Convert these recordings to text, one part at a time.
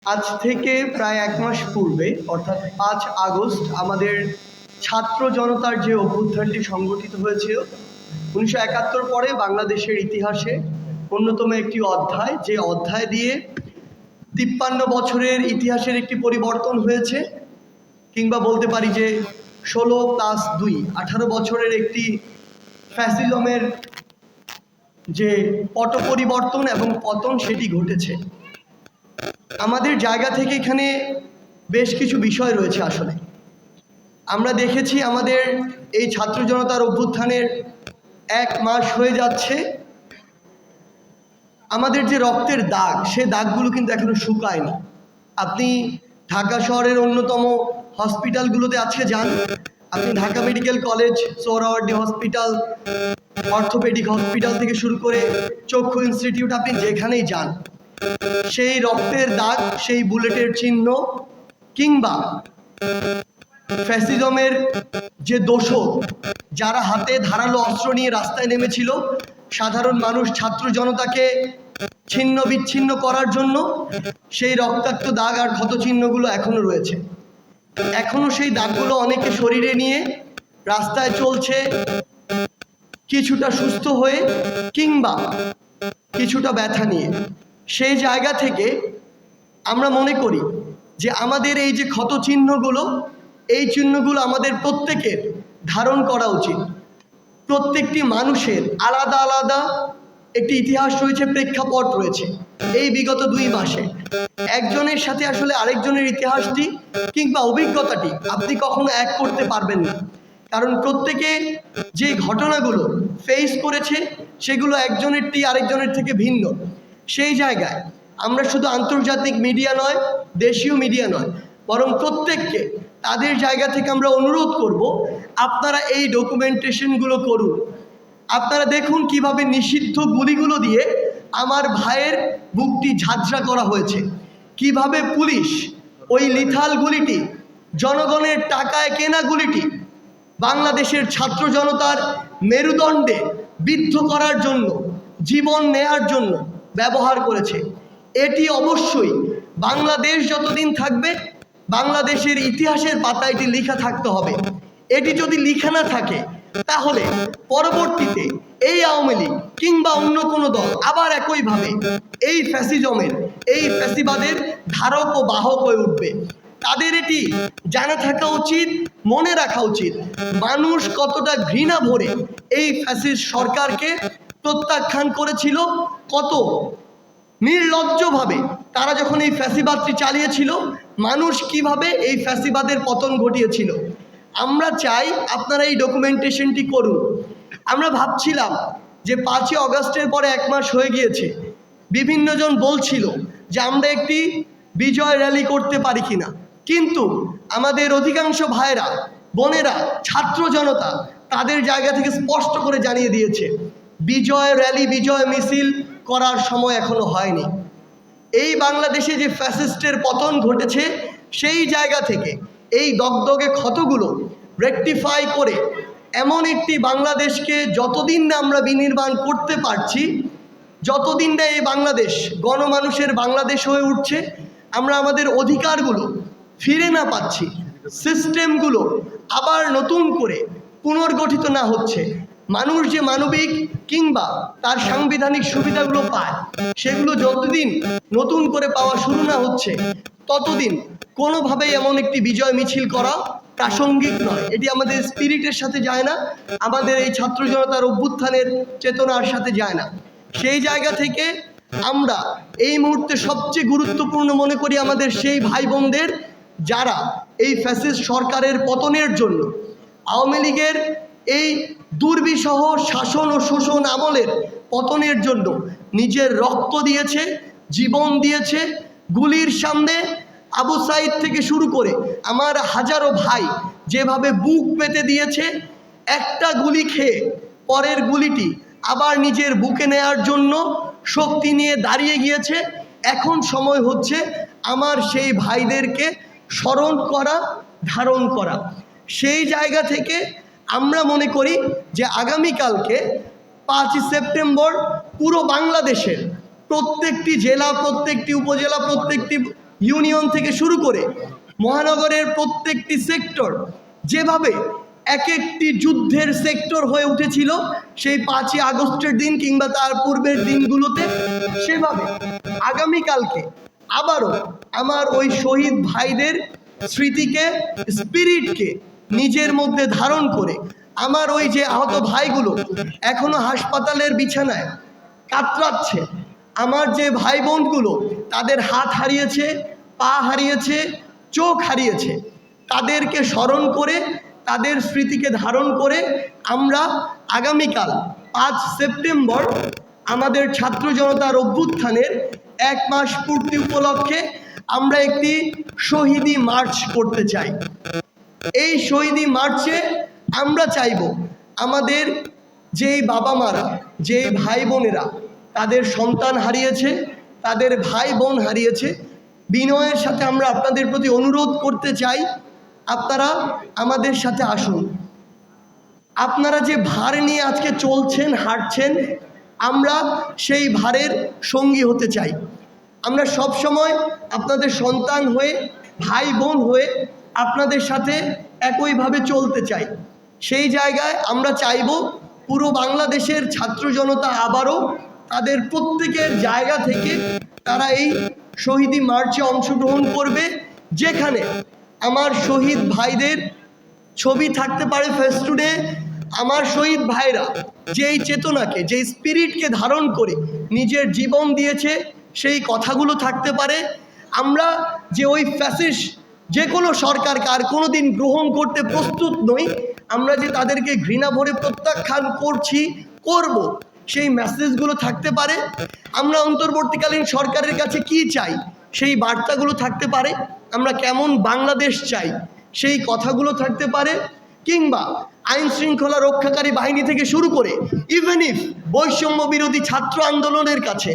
আজ থেকে প্রায় ১ মাস পূর্বে অর্থাৎ ৫ আগস্ট আমাদের ছাত্র জনতার যে অভ্যুত্থানটি সংগঠিত হয়েছিল ১৯৭১ পরে বাংলাদেশের ইতিহাসে অন্যতম একটি অধ্যায়, যে অধ্যায় দিয়ে ৫৩ বছরের ইতিহাসের একটি পরিবর্তন হয়েছে, কিংবা বলতে পারি যে ১৬+২ ১৮ বছরের একটি ফ্যাসিজমের যে পট পরিবর্তন এবং পতন সেটি ঘটেছে। আমাদের জায়গা থেকে এখানে বেশ কিছু বিষয় রয়েছে। আসলে আমরা দেখেছি আমাদের এই ছাত্র জনতার অভ্যুত্থানের ১ মাস হয়ে যাচ্ছে। আমাদের যে রক্তের দাগ, সে দাগগুলো কিন্তু এখনো শুকায়নি। আপনি ঢাকা শহরের অন্যতম হসপিটালগুলোতে আজকে যান, আপনি Dhaka medical college, Suhrawardy hospital, orthopaedic hospital থেকে শুরু করে চক্ষু ইনস্টিটিউট, আপনি যেখানেই যান সেই রক্তের দাগ, সেই বুলেটের চিহ্ন, কিংবা ফ্যাসিজমের যে দোষর যারা হাতে ধারালো অস্ত্র নিয়ে রাস্তায় নেমেছিল সাধারণ মানুষ ছাত্র জনতাকে ছিন্ন বিচ্ছিন্ন করার জন্য, সেই রক্তাক্ত দাগ আর ক্ষতচিহ্নগুলো এখনো রয়েছে। এখনো সেই দাগগুলো অনেকে শরীরে নিয়ে রাস্তায় চলছে, কিছুটা সুস্থ হয়ে কিংবা কিছুটা ব্যথা নিয়ে। সেই জায়গা থেকে আমরা মনে করি যে আমাদের এই যে ক্ষত চিহ্নগুলো, এই চিহ্নগুলো আমাদের প্রত্যেকের ধারণ করা উচিত। প্রত্যেকটি মানুষের আলাদা আলাদা একটি ইতিহাস রয়েছে, প্রেক্ষাপট রয়েছে। এই বিগত ২ মাসে একজনের সাথে আসলে আরেকজনের ইতিহাসটি কিংবা অভিজ্ঞতাটি আপনি কখনো এক করতে পারবেন না, কারণ প্রত্যেকে যে ঘটনাগুলো ফেস করেছে সেগুলো একজনেরটি আরেকজনের থেকে ভিন্ন। সেই জায়গায় আমরা শুধু আন্তর্জাতিক মিডিয়া নয়, দেশীয় মিডিয়া নয়, বরং প্রত্যেককে তাদের জায়গা থেকে আমরা অনুরোধ করব, আপনারা এই ডকুমেন্টেশনগুলো করুন। আপনারা দেখুন কিভাবে নিষিদ্ধ গুলিগুলো দিয়ে আমার ভাইয়ের বুকটি ঝাঁঝরা করা হয়েছে, কিভাবে পুলিশ ওই লিথাল গুলিটি, জনগণের টাকায় কেনা গুলিটি বাংলাদেশের ছাত্র জনতার মেরুদণ্ডে বিদ্ধ করার জন্য, জীবন নেয়ার জন্য ব্যবহার করেছে। এটি অবশ্যই বাংলাদেশ যতদিন থাকবে বাংলাদেশের ইতিহাসের পাতায় এটি লেখা থাকতে হবে। এটি যদি লেখা না থাকে তাহলে পরবর্তীতে এই আওয়ামী লীগ কিংবা অন্য কোনো দল আবার একইভাবে এই ফ্যাসিজমের, এই ফ্যাসিবাদের ধারক ও বাহক হয়ে উঠবে। তাদের এটি জানা থাকা উচিত, মনে রাখা উচিত মানুষ কতটা ঘৃণা ভরে এই ফ্যাসিস্ট সরকারকে প্রত্যাখ্যান করেছিল, কত নির্লজ্জভাবে তারা যখন এই ফ্যাসিবাদটি চালিয়েছিল, মানুষ কিভাবে এই ফ্যাসিবাদের পতন ঘটিয়েছিল। আমরা চাই আপনারা এই ডকুমেন্টেশনটি করুন। আমরা ভাবছিলাম যে ৫ই অগাস্টের পরে ১ মাস হয়ে গিয়েছে, বিভিন্নজন বলছিল যে আমরা একটি বিজয় র্যালি করতে পারি কিনা, কিন্তু আমাদের অধিকাংশ ভাইরা, বোনেরা, ছাত্র জনতা তাদের জায়গা থেকে স্পষ্ট করে জানিয়ে দিয়েছে বিজয় র্যালি, বিজয় মিছিল করার সময় এখনো হয়নি। এই বাংলাদেশে যে ফ্যাসিস্টের পতন ঘটেছে সেই জায়গা থেকে এই দগদগে ক্ষতগুলো রেকটিফাই করে এমন একটি বাংলাদেশকে যতদিন না আমরা বিনির্মাণ করতে পারছি, যতদিন না এই বাংলাদেশ গণমানুষের বাংলাদেশ হয়ে উঠছে, আমরা আমাদের অধিকারগুলো ফিরে না পাচ্ছি, সিস্টেমগুলো আবার নতুন করে পুনর্গঠিত না হচ্ছে, মানুষ যে মানবিক কিংবা তার সাংবিধানিক সুবিধাগুলো পায় সেগুলো যতদিন নতুন করে পাওয়া শুরু না হচ্ছে, ততদিন কোনোভাবেই এমন একটি বিজয় মিছিল করা প্রাসঙ্গিক নয়। এটি আমাদের স্পিরিটের সাথে যায় না, আমাদের এই ছাত্র জনতার অভ্যুত্থানের চেতনার সাথে যায় না। সেই জায়গা থেকে আমরা এই মুহূর্তে সবচেয়ে গুরুত্বপূর্ণ মনে করি আমাদের সেই ভাই বোনদের যারা এই ফ্যাসিস্ট সরকারের পতনের জন্য, আওয়ামী লীগের এই দুর্বিষহ শাসন ও শোষণ আমলের পতনের জন্য নিজের রক্ত দিয়েছে, জীবন দিয়েছে। গুলির সামনে আবু সাইদ থেকে শুরু করে আমার হাজারো ভাই যেভাবে বুক পেতে দিয়েছে, একটা গুলি খেয়ে পরের গুলিটি আবার নিজের বুকে নেয়ার জন্য শক্তি নিয়ে দাঁড়িয়ে গিয়েছে। এখন সময় হচ্ছে আমার সেই ভাইদেরকে স্মরণ করা, ধারণ করা। সেই জায়গা থেকে আমরা মনে করি যে আগামীকালকে ৫ই সেপ্টেম্বর পুরো বাংলাদেশের প্রত্যেকটি জেলা, প্রত্যেকটি উপজেলা, প্রত্যেকটি ইউনিয়ন থেকে শুরু করে মহানগরের প্রত্যেকটি সেক্টর যেভাবে এক একটি যুদ্ধের সেক্টর হয়ে উঠেছিল সেই 5ই আগস্টের দিন কিংবা তার পূর্বের দিনগুলোতে, সেভাবে আগামীকালকে আবারও আমার ওই শহীদ ভাইদের স্মৃতিকে, স্পিরিটকে নিজের মধ্যে ধারণ করে আমার ওই যে আহত ভাইগুলো এখনো হাসপাতালের বিছানায় কাতরাচ্ছে, আমার যে ভাই বোনগুলো তাদের হাত হারিয়েছে, পা হারিয়েছে, চোখ হারিয়েছে, তাদেরকে স্মরণ করে, তাদের স্মৃতিকে ধারণ করে আমরা আগামীকাল 5 সেপ্টেম্বর আমাদের ছাত্র জনতার অভ্যুত্থানের 1 মাস পূর্তি উপলক্ষে আমরা একটি শহীদি মার্চ করতে চাই। এই শহীদি মার্চে আমরা চাইব আমাদের যেই বাবা মারা, যেই ভাই বোনেরা তাদের সন্তান হারিয়েছে, তাদের ভাই বোন হারিয়েছে, বিনয়ের সাথে আমরা আপনাদের প্রতি অনুরোধ করতে চাই, আপনারা আমাদের সাথে আসুন। আপনারা যে ভার নিয়ে আজকে চলছেন, হাঁটছেন, আমরা সেই ভারের সঙ্গী হতে চাই। আমরা সব সময় আপনাদের সন্তান হয়ে, ভাই বোন হয়ে আপনাদের সাথে একইভাবে চলতে চাই। সেই জায়গায় আমরা চাইব পুরো বাংলাদেশের ছাত্র জনতা আবারও তাদের প্রত্যেকের জায়গা থেকে তারা এই শহীদি মার্চে অংশগ্রহণ করবে, যেখানে আমার শহীদ ভাইদের ছবি থাকতে পারে ফেস্টুনে, আমার শহীদ ভাইরা যেই চেতনাকে, যেই স্পিরিটকে ধারণ করে নিজের জীবন দিয়েছে সেই কথাগুলো থাকতে পারে। আমরা যে ওই ফ্যাসিস্ট যে কোনো সরকারকে আর কোনো দিন গ্রহণ করতে প্রস্তুত নই, আমরা যে তাদেরকে ঘৃণা ভরে প্রত্যাখ্যান করছি, করব, সেই মেসেজগুলো থাকতে পারে। আমরা অন্তর্বর্তীকালীন সরকারের কাছে কি চাই সেই বার্তাগুলো থাকতে পারে। আমরা কেমন বাংলাদেশ চাই সেই কথাগুলো থাকতে পারে। কিংবা আইন শৃঙ্খলা রক্ষাকারী বাহিনী থেকে শুরু করে ইভেন ইফ বৈষম্য বিরোধী ছাত্র আন্দোলনের কাছে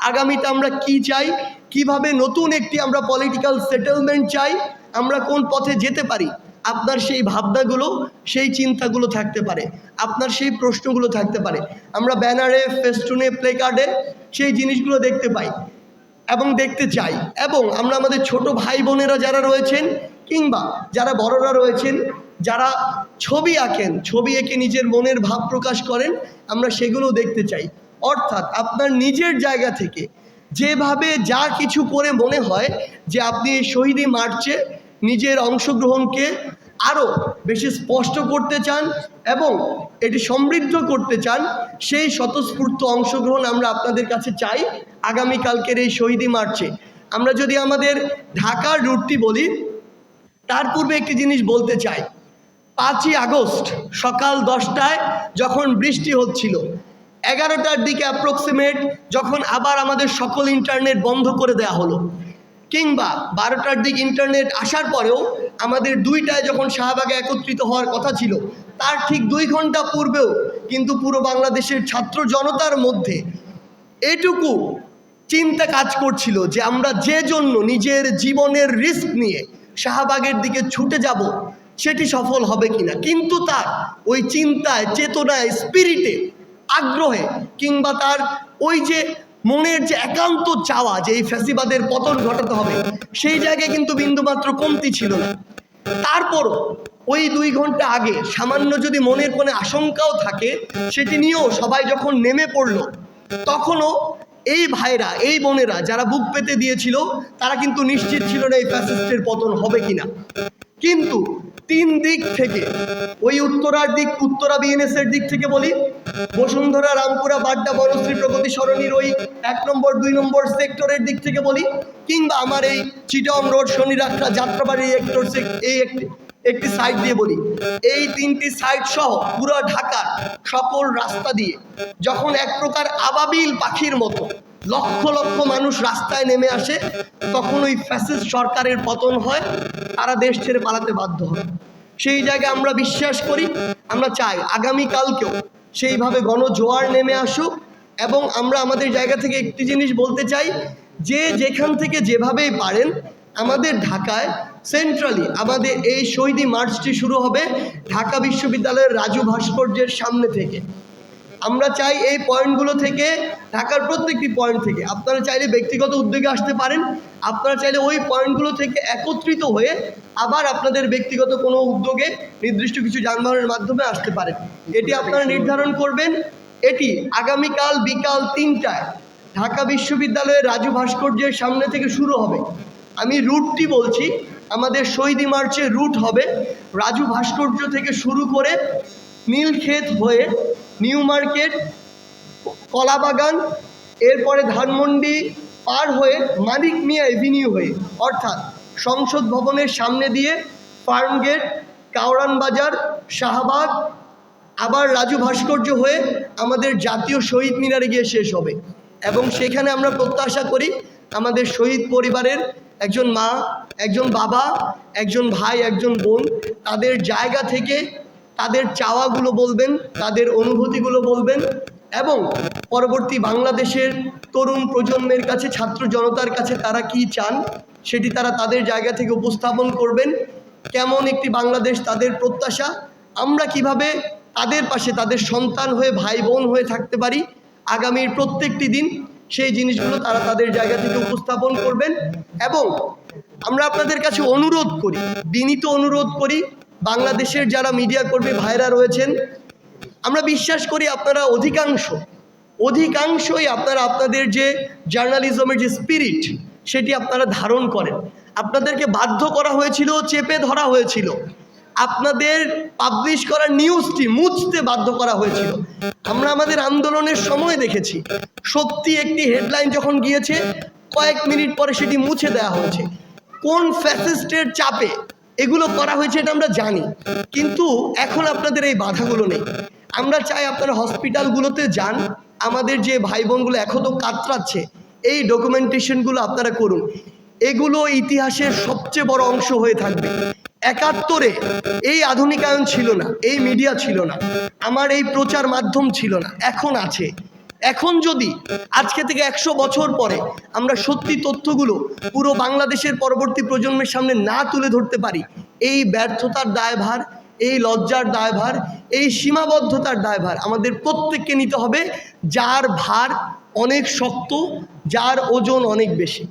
আগামীতে আমরা কি চাই, কিভাবে নতুন একটি আমরা পলিটিক্যাল সেটেলমেন্ট চাই, আমরা কোন পথে যেতে পারি, আপনার সেই ভাবনাগুলো, সেই চিন্তাগুলো থাকতে পারে, আপনার সেই প্রশ্নগুলো থাকতে পারে। আমরা ব্যানারে, ফেস্টুনে, প্লেকার্ডে সেই জিনিসগুলো দেখতে পাই এবং দেখতে চাই। এবং আমরা আমাদের ছোট ভাই বোনেরা যারা রয়েছেন কিংবা যারা বড়রা রয়েছেন, যারা ছবি আঁকেন, ছবি এঁকে নিজের মনের ভাব প্রকাশ করেন, আমরা সেগুলো দেখতে চাই। অর্থাৎ আপনার নিজের জায়গা থেকে যেভাবে যা কিছু করে মনে হয় যে আপনি এই শহীদি মার্চে নিজের অংশগ্রহণকে আরও বেশি স্পষ্ট করতে চান এবং এটি সমৃদ্ধ করতে চান, সেই স্বতঃস্ফূর্ত অংশগ্রহণ আমরা আপনাদের কাছে চাই আগামীকালকের এই শহীদি মার্চে। আমরা যদি আমাদের ঢাকার রুটটি বলি, তার পূর্বে একটি জিনিস বলতে চাই। 5ই আগস্ট সকাল 10টায় যখন বৃষ্টি হচ্ছিল, 11টার দিকে অ্যাপ্রক্সিমেট যখন আবার আমাদের সকল ইন্টারনেট বন্ধ করে দেওয়া হলো, কিংবা 12টার দিক ইন্টারনেট আসার পরেও আমাদের 2টায় যখন শাহবাগে একত্রিত হওয়ার কথা ছিল, তার ঠিক 2 ঘন্টা পূর্বেও কিন্তু পুরো বাংলাদেশের ছাত্র জনতার মধ্যে এটুকু চিন্তা কাজ করছিল যে আমরা যে জন্য নিজের জীবনের রিস্ক নিয়ে শাহবাগের দিকে ছুটে যাব সেটি সফল হবে কিনা। কিন্তু তার ওই চিন্তায়, চেতনায়, স্পিরিটে, আগ্রহে কিংবা তার ওই যে মনের যে একান্ত চাওয়া যে এই ফ্যাসিবাদের পতন ঘটাতে হবে, সেই জায়গায় কিন্তু বিন্দুমাত্র কমতি ছিল না। তারপরও ওই 2 ঘন্টা আগে সামান্য যদি মনের কোনো আশঙ্কাও থাকে, সেটি নিয়েও সবাই যখন নেমে পড়লো, তখনও এই ভাইরা, এই বোনেরা যারা বুক পেতে দিয়েছিল, তারা কিন্তু নিশ্চিত ছিল না এই ফ্যাসিস্টের পতন হবে কিনা। কিন্তু 3 দিক থেকে, ওই উত্তরার দিক, উত্তরা বিএনএসের দিক থেকে বলি, বসুন্ধরা, রামপুরা, বাড্ডা, বনশ্রী, প্রগতি সরণির ওই 1 নম্বর 2 নম্বর সেক্টরের দিক থেকে বলি, কিংবা আমার এই চিটং রোড, শনিরাখড়া, যাত্রাবাড়ি এই একটি সাইড দিয়ে বলি, এই 3টি সাইড সহ পুরো ঢাকার সকল রাস্তা দিয়ে যখন এক প্রকার আবাবিল পাখির মতো লক্ষ লক্ষ মানুষ রাস্তায় নেমে আসে, তখন ওই ফ্যাসিস্ট সরকারের পতন হয়, তারা দেশ ছেড়ে পালাতে বাধ্য হয়। সেই জায়গায় আমরা বিশ্বাস করি, আমরা চাই আগামীকালকেও সেইভাবে গণজোয়ার নেমে আসুক। এবং আমরা আমাদের জায়গা থেকে একটি জিনিস বলতে চাই, যে যেখান থেকে যেভাবেই পারেন, আমাদের ঢাকায় সেন্ট্রালি আমাদের এই শহীদি মার্চটি শুরু হবে ঢাকা বিশ্ববিদ্যালয়ের রাজু ভাস্কর্যের সামনে থেকে। আমরা চাই এই পয়েন্টগুলো থেকে, ঢাকার প্রত্যেকটি পয়েন্ট থেকে আপনারা চাইলে ব্যক্তিগত উদ্যোগে আসতে পারেন, আপনারা চাইলে ওই পয়েন্টগুলো থেকে একত্রিত হয়ে আবার আপনাদের ব্যক্তিগত কোনো উদ্যোগে নির্দিষ্ট কিছু যানবাহনের মাধ্যমে আসতে পারেন। এটি আপনারা নির্ধারণ করবেন। এটি আগামীকাল বিকাল 3টায় ঢাকা বিশ্ববিদ্যালয়ের রাজু ভাস্কর্যের সামনে থেকে শুরু হবে। আমি রুটটি বলছি, আমাদের শহীদ মার্চের রুট হবে রাজু ভাস্কর্য থেকে শুরু করে নীলক্ষেত হয়ে নিউ মার্কেট, কলাবাগান, এরপরে ধানমন্ডি পার হয়ে মানিক মিয়া এভিনিউ হয়ে, অর্থাৎ সংসদ ভবনের সামনে দিয়ে ফার্মগেট, কাওরান বাজার, শাহবাগ, আবার রাজু ভাস্কর্য হয়ে আমাদের জাতীয় শহীদ মিনারে গিয়ে শেষ হবে। এবং সেখানে আমরা প্রত্যাশা করি আমাদের শহীদ পরিবারের একজন মা, একজন বাবা, একজন ভাই, একজন বোন তাদের জায়গা থেকে তাদের চাওয়াগুলো বলবেন, তাদের অনুভূতিগুলো বলবেন এবং পরবর্তী বাংলাদেশের তরুণ প্রজন্মের কাছে, ছাত্র জনতার কাছে তারা কি চান সেটি তারা তাদের জায়গা থেকে উপস্থাপন করবেন। কেমন একটি বাংলাদেশ তাদের প্রত্যাশা, আমরা কিভাবে তাদের পাশে তাদের সন্তান হয়ে, ভাই বোন হয়ে থাকতে পারি আগামীর প্রত্যেকটি দিন, সেই জিনিসগুলো তারা তাদের জায়গা থেকে উপস্থাপন করবেন। এবং আমরা আপনাদের কাছে অনুরোধ করি, বিনীত অনুরোধ করি, বাংলাদেশের যারা মিডিয়া কর্মী ভাইরা রয়েছেন, আমরা বিশ্বাস করি আপনারা অধিকাংশই আপনারা আপনাদের যে জার্নালিজমের যে স্পিরিট সেটি আপনারা ধারণ করেন। আপনাদেরকে বাধ্য করা হয়েছিল, চেপে ধরা হয়েছিল, আপনাদের পাবলিশ করা নিউজটি মুছতে বাধ্য করা হয়েছিল। আমরা আমাদের আন্দোলনের সময় দেখেছি সত্যি একটি হেডলাইন যখন গিয়েছে কয়েক মিনিট পরে সেটি মুছে দেওয়া হয়েছে। কোন ফ্যাসিস্টের চাপে এগুলো করা হয়েছে এটা আমরা জানি, কিন্তু এখন আপনাদের এই বাধাগুলো নেই। আমরা চাই আপনারা হসপিটালগুলোতে যান, আমাদের যে ভাই বোনগুলো এখনও কাতরাচ্ছে এই ডকুমেন্টেশনগুলো আপনারা করুন। এগুলো ইতিহাসের সবচেয়ে বড় অংশ হয়ে থাকবে। ৭১-এ এই আধুনিকায়ন ছিল না, এই মিডিয়া ছিল না, আমার এই প্রচার মাধ্যম ছিল না, এখন আছে। এখন যদি আজকে থেকে ১০০ বছর পরে আমরা সত্যি তথ্যগুলো পুরো বাংলাদেশের পরবর্তী প্রজন্মের সামনে না তুলে ধরতে পারি, এই ব্যর্থতার দায়ভার, এই লজ্জার দায়ভার, এই সীমাবদ্ধতার দায়ভার আমাদের প্রত্যেককে নিতে হবে, যার ভার অনেক শক্ত, যার ওজন অনেক বেশি।